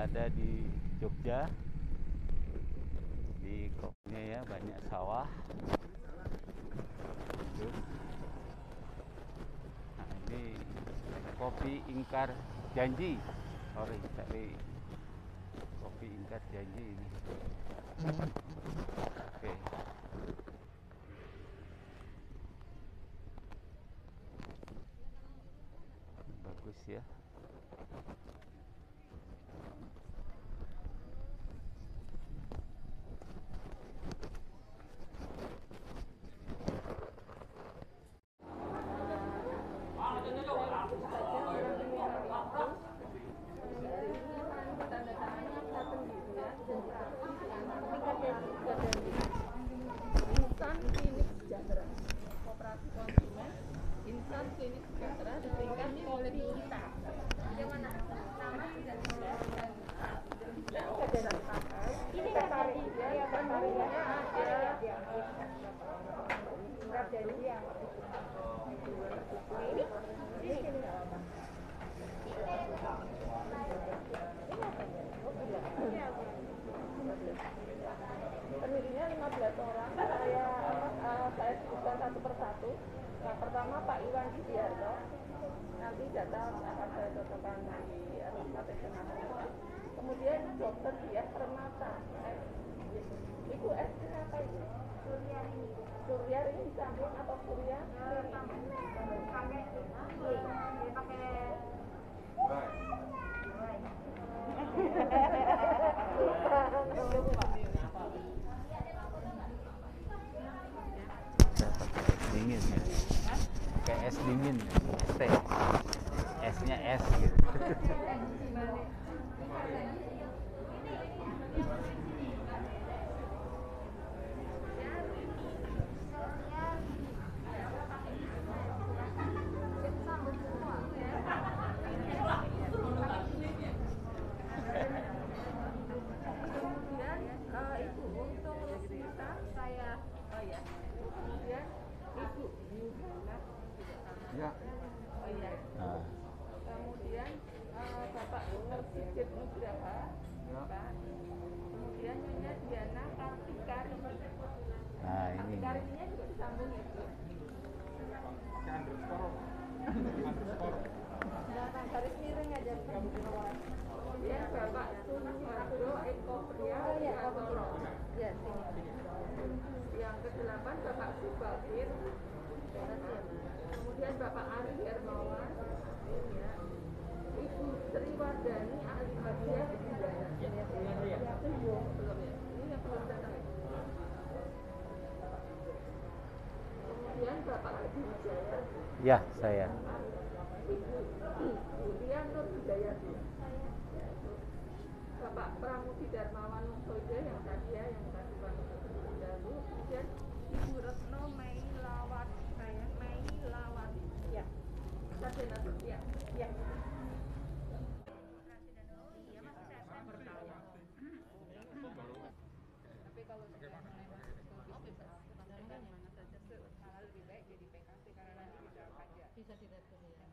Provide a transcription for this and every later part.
berada di Jogja, di kopinya ya banyak sawah. Nah ini kopi Ingkar Janji, tapi kopi Ingkar Janji ini. Oke. Bagus ya. Insan Klinik Sejahtera, Koperasi Konsumen, Insan Klinik Sejahtera di tingkat kita. Bagaimana? Nama tidak dijelaskan. Ini tertarik ya, tertariknya ada surat janji yang ini pendirinya 15 orang. Saya sebutkan satu persatu. Yang pertama Pak Iwan Sugiarto. Nanti data akan saya cocokkan di KTP. Kemudian Dr. Dias Permata. Ibu S apa itu? Suryani disambung atau Surya? Dingin ya, kayak es dingin, es teh, esnya es gitu. Ya. Nah. Kemudian Bapak Dr. Sigit Nugraha. Ya. Kemudian Nyonya Diana Kartikari. Nah ini. Kartikarinya juga disambung ya. Nah, garis miring aja. Kemudian Bapak Suhardo Eko Pria. Ya, ya, sini. Yang ke-8 Bapak Subakir. Kemudian Bapak Ari Hermawan, ya. Ibu Sri Wardani ahli media budaya. Belum ya? Ini yang belum datang. Kemudian Bapak Adi Wijaya. Ya, saya. Ibu Dian Nur Hidayati. Bapak Pramuti Darmawan Nusojo yang tadi ya, yang tadi Pak dahulu. Kemudian Ibu Retno Mailawati. Ya. Sarjana ya. Ya. Tapi kalau saya mana saja malah lebih baik jadi PKP karena nanti bisa pajak. Bisa diretur ya.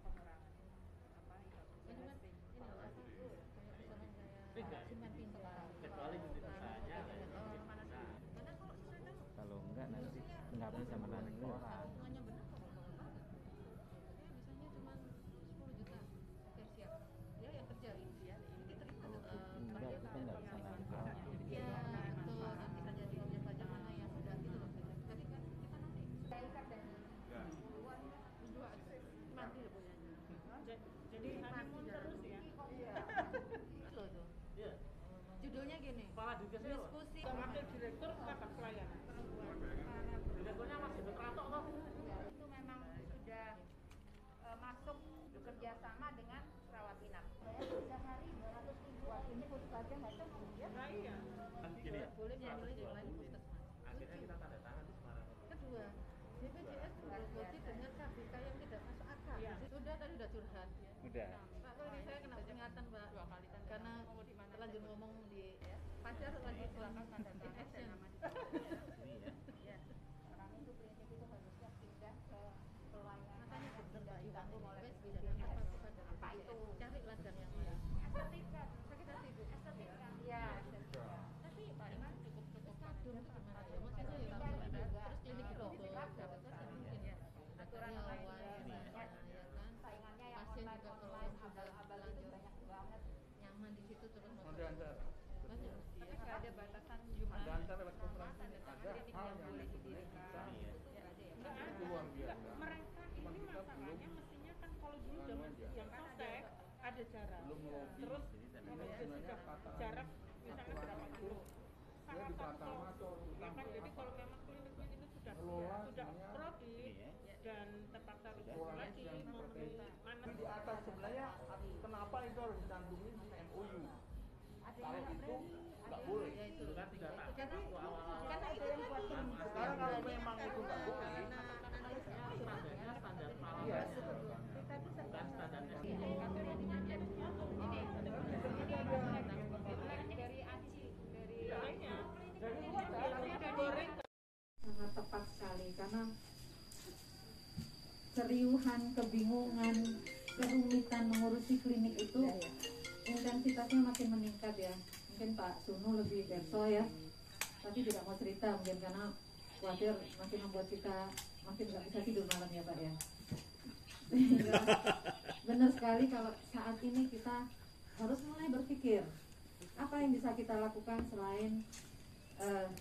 Pengurangan apa kecuali jurusannya Kalau enggak nanti nggak bisa menangani orang. Judulnya gini, diskusi wakil direktur tata pelayanan. Direkturnya masih berkatok toh? Itu memang sudah masuk bekerja sama dengan rawat inap. Sehari 200.000 ini khusus aja nggak cukup ya? Nah iya. Gini ya. Boleh diambil yang lain puskesmas. Akhirnya kita tanda tangan di Semarang. Kedua, BPJS beroperasi dengan KBK yang tidak masuk akal. Ya. Sudah tadi udah curhat. Udah. Pak, tadi saya kena peringatan Pak 2 kali karena terlanjur ngomong di pacar lagi silakan tanda tangan dan nama di Ini ya. ya. Orang itu prinsip itu harusnya pindah ke pelayanan. Makanya bener Pak, ditanggung oleh BPJS bisa apa apa itu cari ladang yang lain. estetika, sakit hati Bu. Estetika. Iya, estetika. Tapi Pak Iwan cukup Kadung itu gimana ya? Maksudnya ya Estetika kalau ini ada juga. terus klinik itu Ini juga dapat kan ya mungkin ya. aturan Karyawan, lain juga ya banyak. kan. Saingannya yang Pasien online juga kalau online sudah abal-abal itu lanjut banyak banget. nyaman di situ terus masuk. Ada antara Banyak. tapi nggak ada batasan jumlah ada antara lewat nama, koperasi tanda tangan ada klinik hal yang yang boleh sebenarnya bisa didirikan. Iya. Ya ada ya. Nggak Nggak ada. luar biasa. Mereka Cuman ini kita masalahnya mestinya kan kalau dulu Anu zaman aja. yang sostek ada jarak. belum melobi. Terus Ini kalau sebenarnya sudah kata jarak misalnya berapa kilo. dia Salah di satu Pratama atau ya utama kan, jadi apa? kalau memang kliniknya ini sudah Ngelola sudah semuanya. krodit Iya. dan terpaksa rujuk Orang lagi yang memenuhi Tapi mana di atas sebenarnya kenapa itu harus dicantumin di MOU? Kalau itu nggak boleh. Ya itu kan tidak tahu. Jadi karena itu yang buat Sekarang kalau memang itu nggak boleh, iya. kita bisa dari ACI dari goreng sangat tepat sekali karena keriuhan, kebingungan, kerumitan mengurusi klinik itu intensitasnya makin meningkat ya. Mungkin Pak Sunu lebih berso ya, tapi tidak mau cerita mungkin karena khawatir makin membuat kita makin nggak bisa tidur malam ya Pak ya. Sehingga benar sekali kalau saat ini kita harus mulai berpikir apa yang bisa kita lakukan selain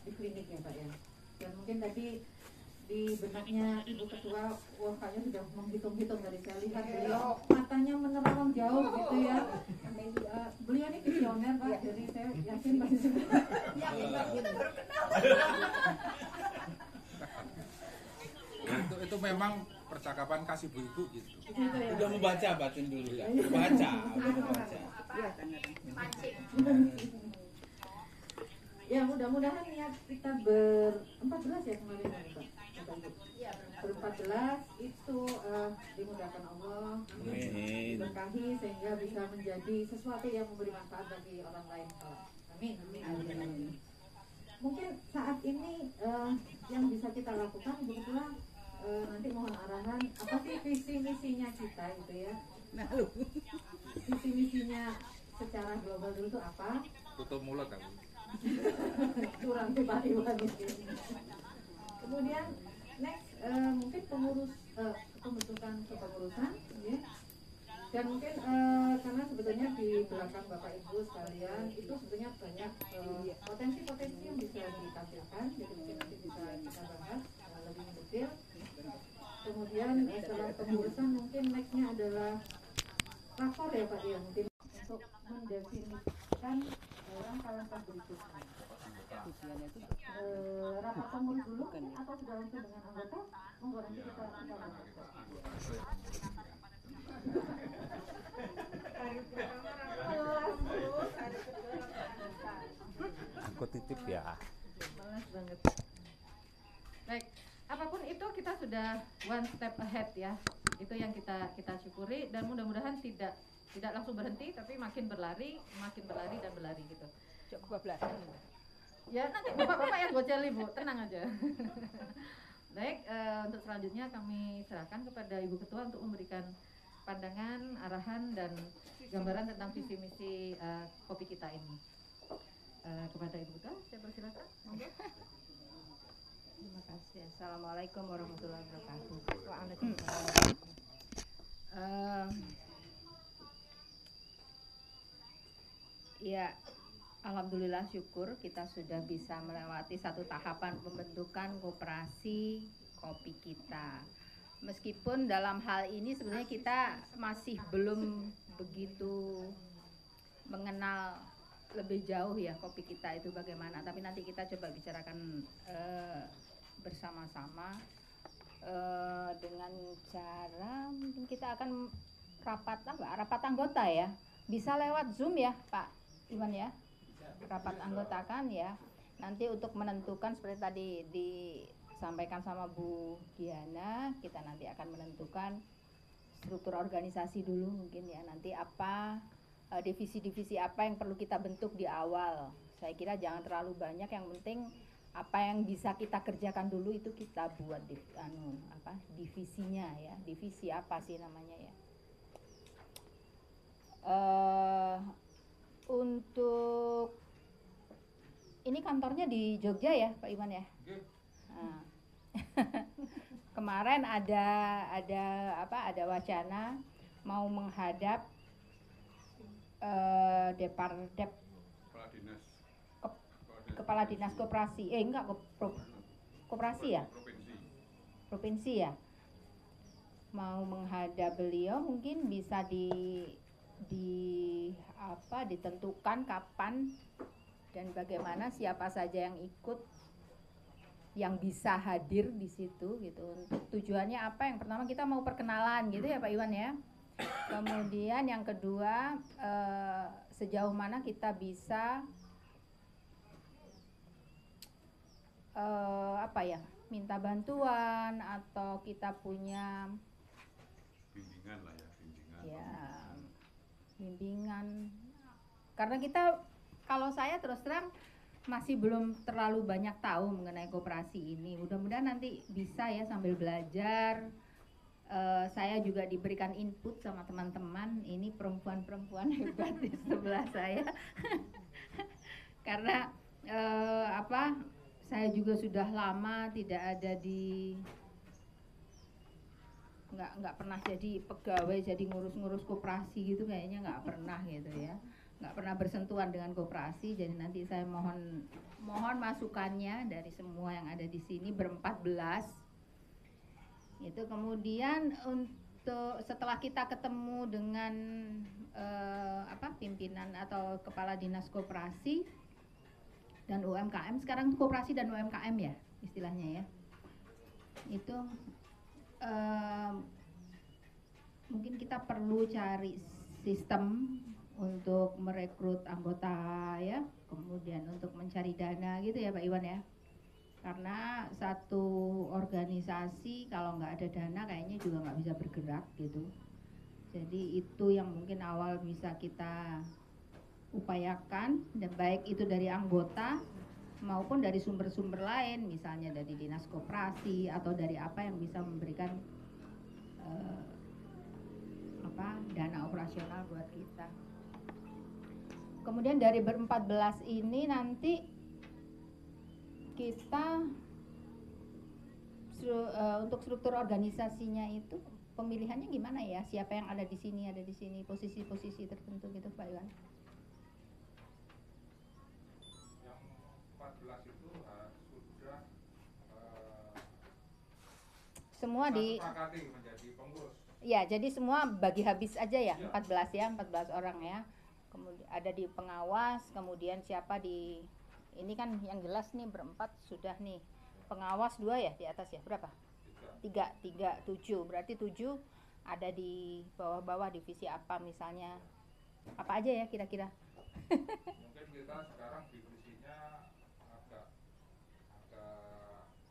di klinik ya Pak ya. Dan mungkin tadi di benaknya Ibu Ketua, wah kayaknya sudah menghitung-hitung dari saya lihat beliau matanya menerong jauh gitu ya. Beliau ini visioner Pak, jadi saya yakin pasti sudah baru kenal. Itu memang percakapan kasih bu ibu gitu. Gitu ya. Udah membaca batin dulu ya. Baca, udah membaca. Ya mudah-mudahan niat kita ber-14 ya kemarin ya Mbak. Ber-14 itu dimudahkan Allah, Amin. diberkahi sehingga bisa menjadi sesuatu yang memberi manfaat bagi orang lain. Amin. Amin. Mungkin saat ini yang bisa kita lakukan sebetulnya nanti mohon arahan apa sih visi misinya kita gitu ya. Visi misinya secara global dulu itu apa? Tutup mulut kan. Kurang Pak Iwan mungkin. Kemudian next mungkin pembentukan kepengurusan ya. Dan mungkin karena sebetulnya di belakang Bapak Ibu sekalian itu sebetulnya banyak potensi-potensi yang bisa ditampilkan, jadi mungkin nanti bisa kita bahas lebih detail. Kemudian setelah pengurusan mungkin nextnya adalah rakor ya Pak ya, mungkin untuk mendefinisikan langkah-langkah berikutnya. Rapat pengurus dulu atau sudah langsung dengan anggota? Monggo nanti kita bahas. hari pertama kelas Bu, hari kedua anggota. Aku titip ya. Malas banget. Baik, apapun itu kita sudah one step ahead ya. Itu yang kita syukuri dan mudah-mudahan tidak langsung berhenti tapi makin berlari dan berlari gitu. coba belajar. Ya nanti bapak-bapak yang gocel Ibu, tenang aja. Baik, untuk selanjutnya kami serahkan kepada Ibu Ketua untuk memberikan pandangan, arahan dan gambaran tentang visi misi kopi kita ini. Kepada Ibu Ketua, saya persilakan. Monggo. Terima kasih. Assalamualaikum warahmatullahi wabarakatuh. Waalaikumsalam. Ya, alhamdulillah syukur kita sudah bisa melewati satu tahapan pembentukan koperasi kopi kita. Meskipun dalam hal ini sebenarnya kita masih belum begitu mengenal lebih jauh ya kopi kita itu bagaimana, tapi nanti kita coba bicarakan bersama-sama dengan cara mungkin kita akan rapat anggota ya, bisa lewat Zoom ya Pak Iwan ya, rapat anggota kan ya, nanti untuk menentukan seperti tadi disampaikan sama Bu Diana, kita nanti akan menentukan struktur organisasi dulu mungkin ya, nanti apa divisi-divisi apa yang perlu kita bentuk di awal. Saya kira jangan terlalu banyak, yang penting apa yang bisa kita kerjakan dulu itu kita buat divisinya ya. Divisi apa sih namanya ya? Untuk ini kantornya di Jogja ya Pak Iwan ya. Nah. Kemarin ada wacana mau menghadap Kepala Dinas Koperasi, koperasi ya, provinsi ya, mau menghadap beliau, mungkin bisa ditentukan kapan dan bagaimana, siapa saja yang ikut, yang bisa hadir di situ gitu. Untuk tujuannya apa? Yang pertama kita mau perkenalan gitu ya Pak Iwan ya. Kemudian yang kedua, sejauh mana kita bisa minta bantuan atau kita punya Bimbingan lah ya, bimbingan. Karena kita, kalau saya terus terang masih belum terlalu banyak tahu mengenai koperasi ini. Mudah-mudahan nanti bisa ya sambil belajar. Saya juga diberikan input sama teman-teman. Ini perempuan-perempuan hebat di sebelah saya. Karena saya juga sudah lama tidak ada nggak pernah jadi pegawai, jadi ngurus-ngurus koperasi gitu, kayaknya nggak pernah gitu ya, nggak pernah bersentuhan dengan koperasi. Jadi nanti saya mohon masukannya dari semua yang ada di sini ber-14 itu. Kemudian untuk setelah kita ketemu dengan pimpinan atau kepala dinas koperasi dan UMKM, sekarang koperasi dan UMKM ya istilahnya ya, itu mungkin kita perlu cari sistem untuk merekrut anggota ya, kemudian untuk mencari dana gitu ya Pak Iwan ya. Karena satu organisasi kalau nggak ada dana kayaknya juga nggak bisa bergerak gitu. Jadi itu yang mungkin awal bisa kita upayakan, dan baik itu dari anggota maupun dari sumber-sumber lain, misalnya dari dinas koperasi atau dari apa yang bisa memberikan dana operasional buat kita. Kemudian dari ber-14 ini nanti kita untuk struktur organisasinya itu pemilihannya gimana ya? Siapa yang ada di sini, posisi-posisi tertentu gitu Pak Iwan? Yang 14 itu sudah semua disepakati menjadi pengurus. Ya, jadi semua bagi habis aja ya, 14 ya, 14 orang ya. Kemudian ada di pengawas, kemudian siapa di ini kan yang jelas nih ber-4 sudah nih. Pengawas 2 ya di atas ya, berapa? 3, 7. Berarti 7 ada di bawah-bawah divisi apa misalnya. Apa aja ya kira-kira? Mungkin kita sekarang divisinya agak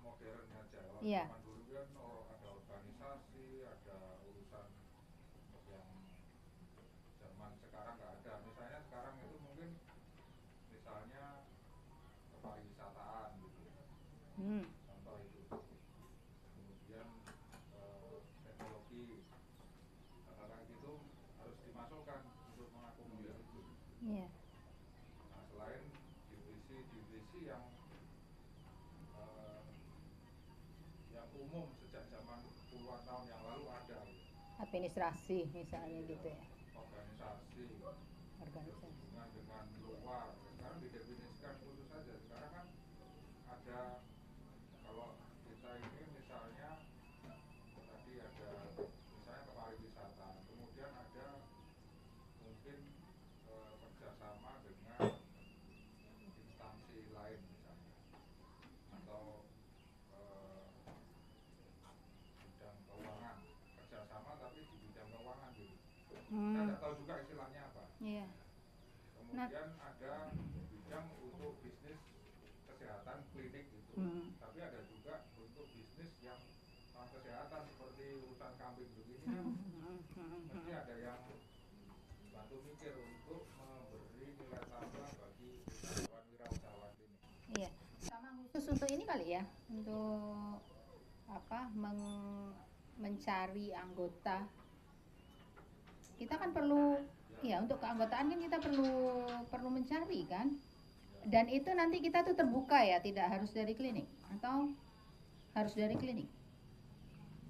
modern aja. Iya. Zaman dulu kan ada organisasi, ada urusan yang zaman sekarang nggak ada. Misalnya sekarang itu mungkin misalnya kepariwisataan gitu. Contoh itu. Kemudian teknologi, hal-hal gitu harus dimasukkan untuk mengakomodir itu. Iya. Nah, selain divisi-divisi yang umum sejak zaman puluhan tahun yang lalu ada. Administrasi misalnya gitu ya. Organisasi. Hubungan dengan luar. Sekarang didefinisikan khusus saja. Sekarang kan ada, kalau kita ini misalnya tadi ada misalnya kepariwisataan, kemudian ada mungkin kerjasama dengan instansi lain misalnya, atau bidang keuangan, kerjasama tapi di bidang keuangan gitu. Saya tidak tahu juga istilahnya apa. Iya. Kemudian ada bidang untuk bisnis kesehatan klinik itu, tapi ada juga untuk bisnis yang kesehatan seperti urusan kambing begini kan, mesti ada yang bantu mikir untuk memberi nilai tambah bagi wirausahawan ini. Iya. Sama khusus untuk ini kali ya, untuk mencari anggota. Kita kan perlu Ya, untuk keanggotaan kan kita perlu mencari kan. Dan itu nanti kita tuh terbuka ya, tidak harus dari klinik atau harus dari klinik.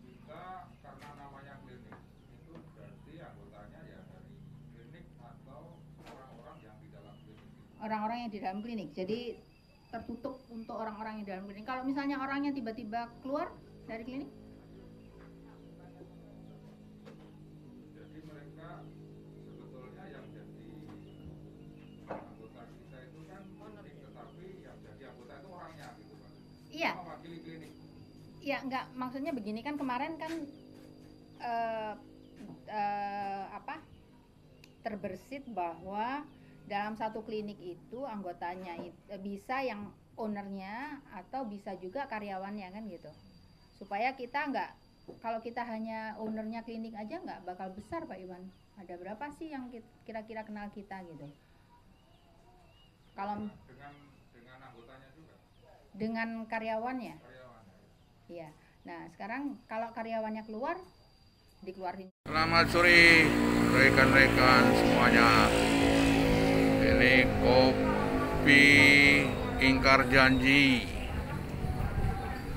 Kita karena namanya klinik itu berarti anggotanya ya dari klinik atau orang-orang yang di dalam klinik. Orang-orang yang di dalam klinik. Jadi tertutup untuk orang-orang yang di dalam klinik. Kalau misalnya orangnya tiba-tiba keluar dari klinik, jadi mereka sebetulnya yang jadi anggota kita itu kan klinik, tetapi yang jadi anggota itu orangnya gitu kan. iya. Mewakili klinik. Ya enggak, maksudnya begini kan kemarin kan terbersit bahwa dalam satu klinik itu anggotanya bisa yang ownernya atau bisa juga karyawannya kan gitu. Supaya kita enggak, kalau kita hanya ownernya klinik aja nggak bakal besar Pak Iwan. Ada berapa sih yang kira-kira kenal kita gitu? Kalau dengan anggotanya juga. dengan karyawannya. Karyawan. Iya. Nah, sekarang kalau karyawannya keluar, dikeluarin. Selamat sore rekan-rekan semuanya. Ini kopi Ingkar Janji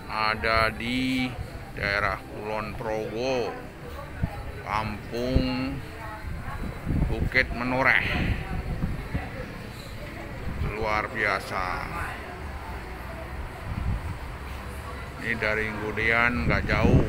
ada di daerah Kulon Progo, Kampung Bukit Menoreh. Luar biasa. Ini dari Ngudian nggak jauh.